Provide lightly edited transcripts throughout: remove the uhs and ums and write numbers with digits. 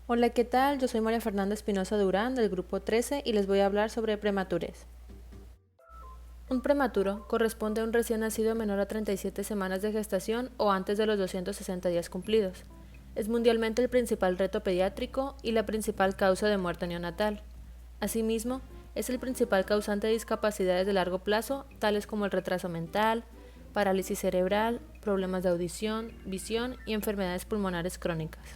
Hola, ¿qué tal? Yo soy María Fernanda Espinosa Durán del grupo 13 y les voy a hablar sobre prematurez. Un prematuro corresponde a un recién nacido menor a 37 semanas de gestación o antes de los 260 días cumplidos. Es mundialmente el principal reto pediátrico y la principal causa de muerte neonatal. Asimismo, es el principal causante de discapacidades de largo plazo, tales como el retraso mental, parálisis cerebral, problemas de audición, visión y enfermedades pulmonares crónicas.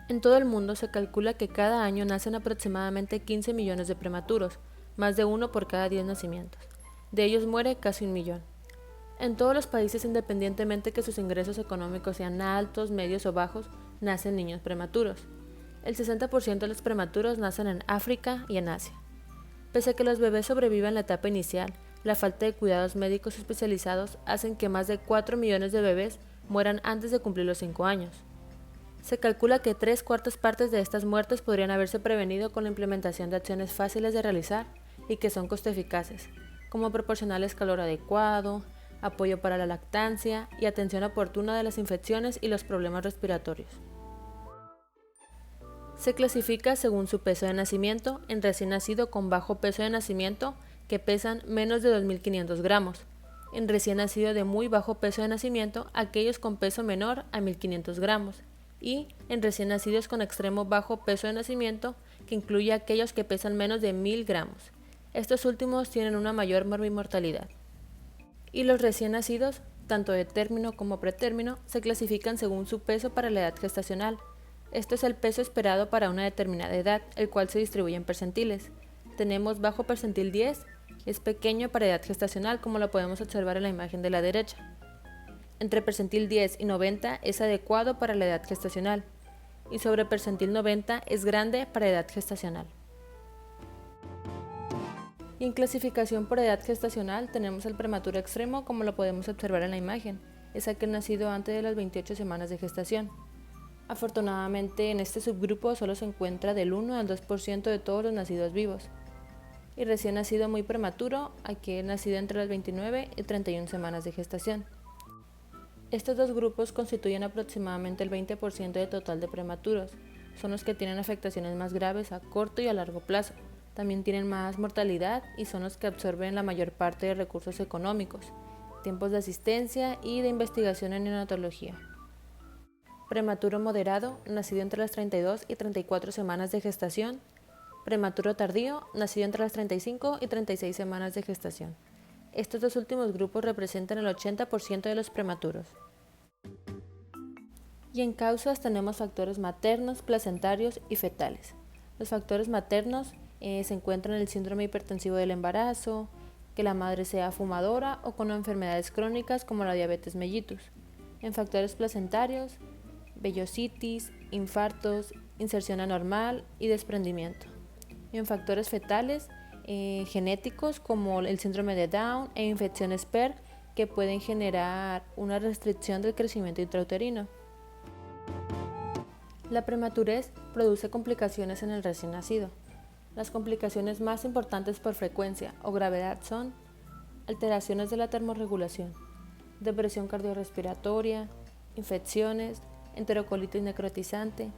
En todo el mundo se calcula que cada año nacen aproximadamente 15 millones de prematuros, más de uno por cada 10 nacimientos. De ellos muere casi 1 millón. En todos los países, independientemente que sus ingresos económicos sean altos, medios o bajos, nacen niños prematuros. El 60% de los prematuros nacen en África y en Asia. Pese a que los bebés sobreviven la etapa inicial, la falta de cuidados médicos especializados hacen que más de 4 millones de bebés mueran antes de cumplir los 5 años. Se calcula que 3/4 de estas muertes podrían haberse prevenido con la implementación de acciones fáciles de realizar y que son costo eficaces, como proporcionarles calor adecuado, apoyo para la lactancia y atención oportuna de las infecciones y los problemas respiratorios. Se clasifica según su peso de nacimiento en recién nacido con bajo peso de nacimiento que pesan menos de 2.500 gramos, en recién nacido de muy bajo peso de nacimiento aquellos con peso menor a 1.500 gramos, y en recién nacidos con extremo bajo peso de nacimiento, que incluye aquellos que pesan menos de 1.000 gramos. Estos últimos tienen una mayor morbimortalidad. Y los recién nacidos, tanto de término como pretérmino, se clasifican según su peso para la edad gestacional. Esto es el peso esperado para una determinada edad, el cual se distribuye en percentiles. Tenemos bajo percentil 10, es pequeño para edad gestacional, como lo podemos observar en la imagen de la derecha. Entre percentil 10 y 90 es adecuado para la edad gestacional, y sobre percentil 90 es grande para edad gestacional. Y en clasificación por edad gestacional tenemos el prematuro extremo, como lo podemos observar en la imagen, es aquel nacido antes de las 28 semanas de gestación. Afortunadamente, en este subgrupo solo se encuentra del 1 al 2% de todos los nacidos vivos. Y recién nacido muy prematuro, aquel nacido entre las 29 y 31 semanas de gestación. Estos dos grupos constituyen aproximadamente el 20% del total de prematuros. Son los que tienen afectaciones más graves a corto y a largo plazo. También tienen más mortalidad y son los que absorben la mayor parte de recursos económicos, tiempos de asistencia y de investigación en neonatología. Prematuro moderado, nacido entre las 32 y 34 semanas de gestación. Prematuro tardío, nacido entre las 35 y 36 semanas de gestación. Estos dos últimos grupos representan el 80% de los prematuros. Y en causas tenemos factores maternos, placentarios y fetales. Los factores maternos se encuentran en el síndrome hipertensivo del embarazo, que la madre sea fumadora o con enfermedades crónicas como la diabetes mellitus. En factores placentarios, vellositis, infartos, inserción anormal y desprendimiento. Y en factores fetales, genéticos como el síndrome de Down e infecciones PER que pueden generar una restricción del crecimiento intrauterino. La prematurez produce complicaciones en el recién nacido. Las complicaciones más importantes por frecuencia o gravedad son alteraciones de la termorregulación, depresión cardiorrespiratoria, infecciones, enterocolitis necrotizante,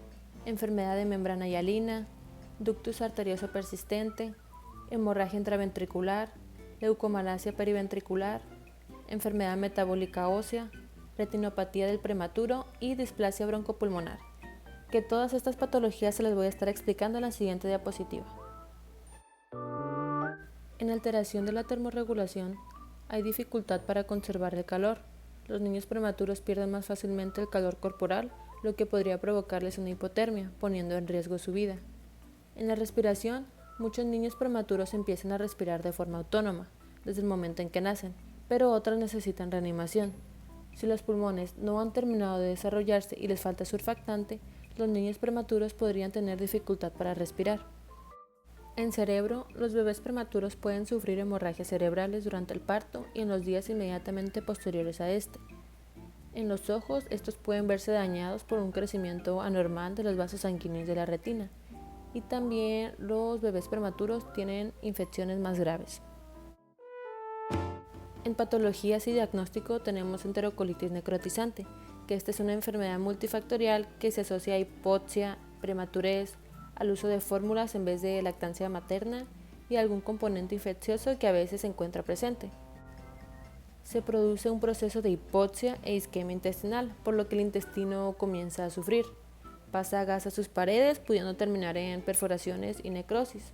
enfermedad de membrana hialina, ductus arterioso persistente, hemorragia intraventricular, leucomalacia periventricular, enfermedad metabólica ósea, retinopatía del prematuro y displasia broncopulmonar. Que todas estas patologías se las voy a estar explicando en la siguiente diapositiva. En alteración de la termorregulación hay dificultad para conservar el calor. Los niños prematuros pierden más fácilmente el calor corporal, lo que podría provocarles una hipotermia, poniendo en riesgo su vida. En la respiración, muchos niños prematuros empiezan a respirar de forma autónoma, desde el momento en que nacen, pero otros necesitan reanimación. Si los pulmones no han terminado de desarrollarse y les falta surfactante, los niños prematuros podrían tener dificultad para respirar. En cerebro, los bebés prematuros pueden sufrir hemorragias cerebrales durante el parto y en los días inmediatamente posteriores a este. En los ojos, estos pueden verse dañados por un crecimiento anormal de los vasos sanguíneos de la retina. Y también los bebés prematuros tienen infecciones más graves. En patologías y diagnóstico tenemos enterocolitis necrotizante, que esta es una enfermedad multifactorial que se asocia a hipoxia, prematurez, al uso de fórmulas en vez de lactancia materna y algún componente infeccioso que a veces se encuentra presente. Se produce un proceso de hipoxia e isquemia intestinal, por lo que el intestino comienza a sufrir. Pasa gas a sus paredes, pudiendo terminar en perforaciones y necrosis.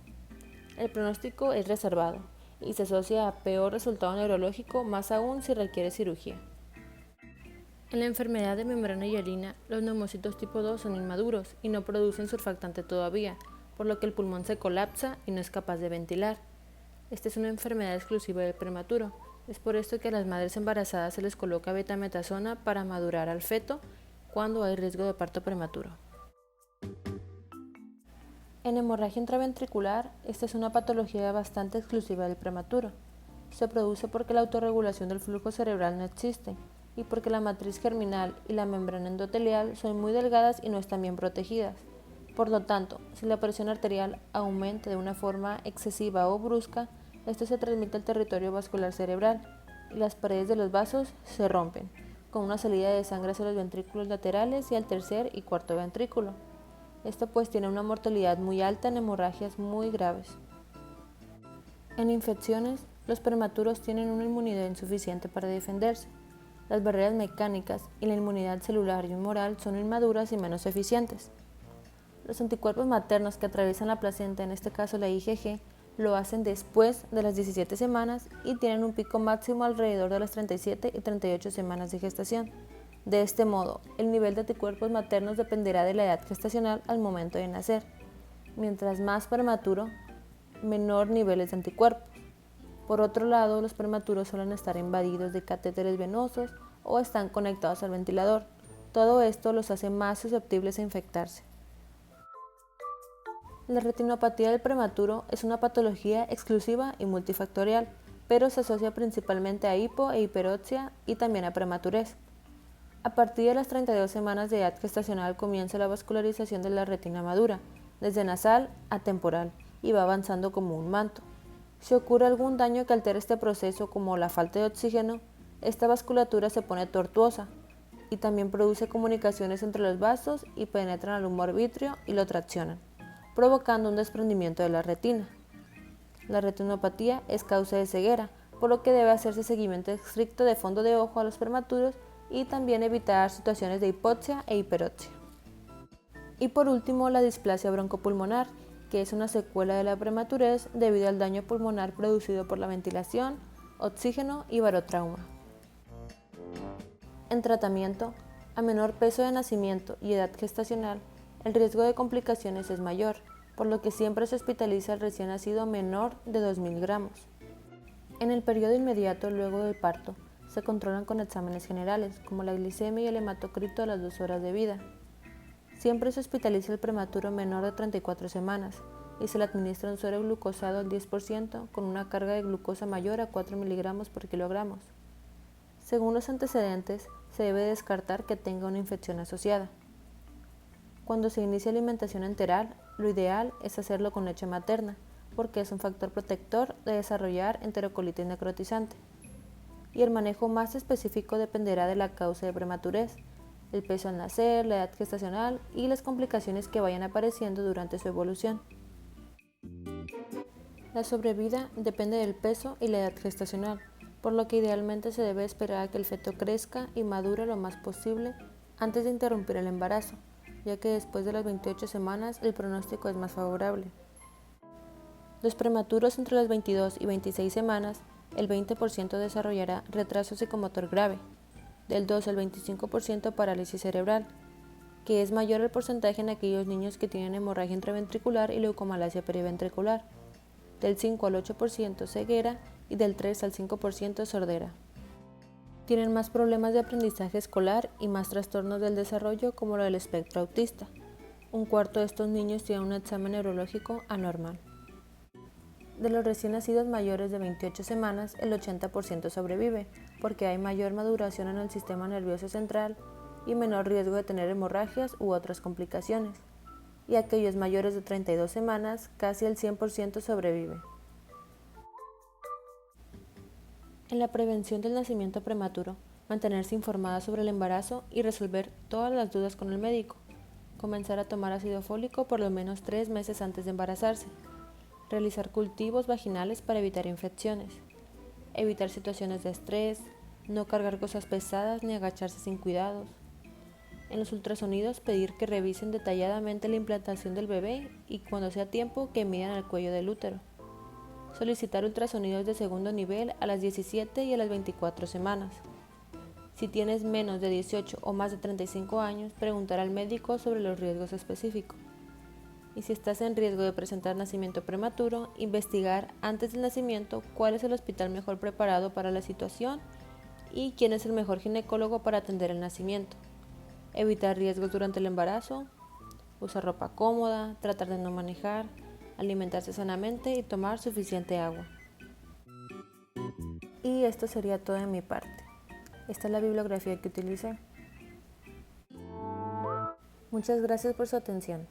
El pronóstico es reservado y se asocia a peor resultado neurológico, más aún si requiere cirugía. En la enfermedad de membrana hialina, los neumocitos tipo 2 son inmaduros y no producen surfactante todavía, por lo que el pulmón se colapsa y no es capaz de ventilar. Esta es una enfermedad exclusiva del prematuro. Es por esto que a las madres embarazadas se les coloca betametasona para madurar al feto cuando hay riesgo de parto prematuro. En hemorragia intraventricular, esta es una patología bastante exclusiva del prematuro. Se produce porque la autorregulación del flujo cerebral no existe y porque la matriz germinal y la membrana endotelial son muy delgadas y no están bien protegidas. Por lo tanto, si la presión arterial aumenta de una forma excesiva o brusca, esto se transmite al territorio vascular cerebral y las paredes de los vasos se rompen, con una salida de sangre hacia los ventrículos laterales y al tercer y cuarto ventrículo. Esto pues tiene una mortalidad muy alta en hemorragias muy graves. En infecciones, los prematuros tienen una inmunidad insuficiente para defenderse. Las barreras mecánicas y la inmunidad celular y humoral son inmaduras y menos eficientes. Los anticuerpos maternos que atraviesan la placenta, en este caso la IgG, lo hacen después de las 17 semanas y tienen un pico máximo alrededor de las 37 y 38 semanas de gestación. De este modo, el nivel de anticuerpos maternos dependerá de la edad gestacional al momento de nacer. Mientras más prematuro, menor niveles de anticuerpos. Por otro lado, los prematuros suelen estar invadidos de catéteres venosos o están conectados al ventilador. Todo esto los hace más susceptibles a infectarse. La retinopatía del prematuro es una patología exclusiva y multifactorial, pero se asocia principalmente a hipo e hiperoxia y también a prematurez. A partir de las 32 semanas de edad gestacional comienza la vascularización de la retina madura, desde nasal a temporal, y va avanzando como un manto. Si ocurre algún daño que altere este proceso, como la falta de oxígeno, esta vasculatura se pone tortuosa y también produce comunicaciones entre los vasos y penetran al humor vítreo y lo traccionan, provocando un desprendimiento de la retina. La retinopatía es causa de ceguera, por lo que debe hacerse seguimiento estricto de fondo de ojo a los prematuros y también evitar situaciones de hipoxia e hiperoxia. Y por último, la displasia broncopulmonar, que es una secuela de la prematurez debido al daño pulmonar producido por la ventilación, oxígeno y barotrauma. En tratamiento, a menor peso de nacimiento y edad gestacional, el riesgo de complicaciones es mayor, por lo que siempre se hospitaliza al recién nacido menor de 2.000 gramos. En el periodo inmediato luego del parto, se controlan con exámenes generales, como la glicemia y el hematocrito a las 2 horas de vida. Siempre se hospitaliza el prematuro menor de 34 semanas y se le administra un suero glucosado al 10% con una carga de glucosa mayor a 4 miligramos por kilogramos. Según los antecedentes, se debe descartar que tenga una infección asociada. Cuando se inicia alimentación enteral, lo ideal es hacerlo con leche materna, porque es un factor protector de desarrollar enterocolitis necrotizante. Y el manejo más específico dependerá de la causa de prematurez, el peso al nacer, la edad gestacional y las complicaciones que vayan apareciendo durante su evolución. La sobrevida depende del peso y la edad gestacional, por lo que idealmente se debe esperar a que el feto crezca y madure lo más posible antes de interrumpir el embarazo, ya que después de las 28 semanas el pronóstico es más favorable. Los prematuros entre las 22 y 26 semanas, el 20% desarrollará retraso psicomotor grave, del 2 al 25% parálisis cerebral, que es mayor el porcentaje en aquellos niños que tienen hemorragia intraventricular y leucomalacia periventricular, del 5 al 8% ceguera y del 3 al 5% sordera. Tienen más problemas de aprendizaje escolar y más trastornos del desarrollo como lo del espectro autista. Un cuarto de estos niños tiene un examen neurológico anormal. De los recién nacidos mayores de 28 semanas, el 80% sobrevive, porque hay mayor maduración en el sistema nervioso central y menor riesgo de tener hemorragias u otras complicaciones. Y aquellos mayores de 32 semanas, casi el 100% sobrevive. En la prevención del nacimiento prematuro, mantenerse informada sobre el embarazo y resolver todas las dudas con el médico, comenzar a tomar ácido fólico por lo menos 3 meses antes de embarazarse, realizar cultivos vaginales para evitar infecciones, evitar situaciones de estrés, no cargar cosas pesadas ni agacharse sin cuidados. En los ultrasonidos pedir que revisen detalladamente la implantación del bebé y cuando sea tiempo que midan el cuello del útero. Solicitar ultrasonidos de segundo nivel a las 17 y a las 24 semanas. Si tienes menos de 18 o más de 35 años, preguntar al médico sobre los riesgos específicos. Y si estás en riesgo de presentar nacimiento prematuro, investigar antes del nacimiento cuál es el hospital mejor preparado para la situación y quién es el mejor ginecólogo para atender el nacimiento. Evitar riesgos durante el embarazo, usar ropa cómoda, tratar de no manejar, alimentarse sanamente y tomar suficiente agua. Y esto sería todo de mi parte. Esta es la bibliografía que utilicé. Muchas gracias por su atención.